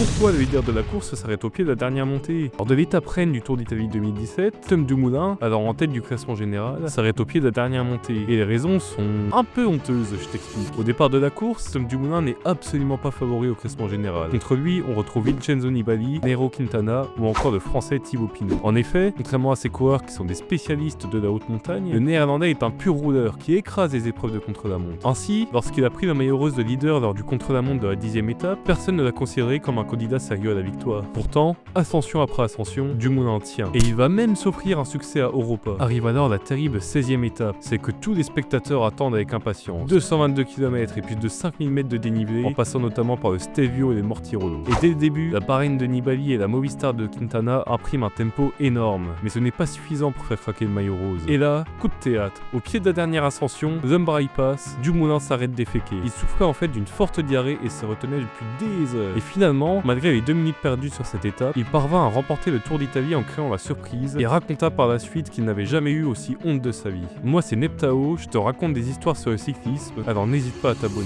Pourquoi le leader de la course s'arrête au pied de la dernière montée? Lors de l'étape reine du Tour d'Italie 2017, Tom Dumoulin, alors en tête du classement général, s'arrête au pied de la dernière montée. Et les raisons sont un peu honteuses, je t'explique. Au départ de la course, Tom Dumoulin n'est absolument pas favori au classement général. Contre lui, on retrouve Vincenzo Nibali, Nairo Quintana ou encore le français Thibaut Pinot. En effet, contrairement à ces coureurs qui sont des spécialistes de la haute montagne, le néerlandais est un pur rouleur qui écrase les épreuves de contre-la-montre. Ainsi, lorsqu'il a pris la maillot rose de leader lors du contre-la-montre de la 10e étape, personne ne l'a considéré comme un candidat sérieux à la victoire. Pourtant, ascension après ascension, Dumoulin tient. Et il va même s'offrir un succès à Europa. Arrive alors la terrible 16e étape, c'est que tous les spectateurs attendent avec impatience. 222 km et plus de 5000 mètres de dénivelé, en passant notamment par le Stelvio et les Mortirolo. Et dès le début, la Bahreïn de Nibali et la Movistar de Quintana impriment un tempo énorme. Mais ce n'est pas suffisant pour faire craquer le maillot rose. Et là, coup de théâtre. Au pied de la dernière ascension, l'Umbrai passe, Dumoulin s'arrête déféqué. Il souffrait en fait d'une forte diarrhée et se retenait depuis des heures. Et finalement, malgré les 2 minutes perdues sur cette étape, il parvint à remporter le Tour d'Italie en créant la surprise et raconta par la suite qu'il n'avait jamais eu aussi honte de sa vie. Moi c'est Neptao, je te raconte des histoires sur le cyclisme, alors n'hésite pas à t'abonner.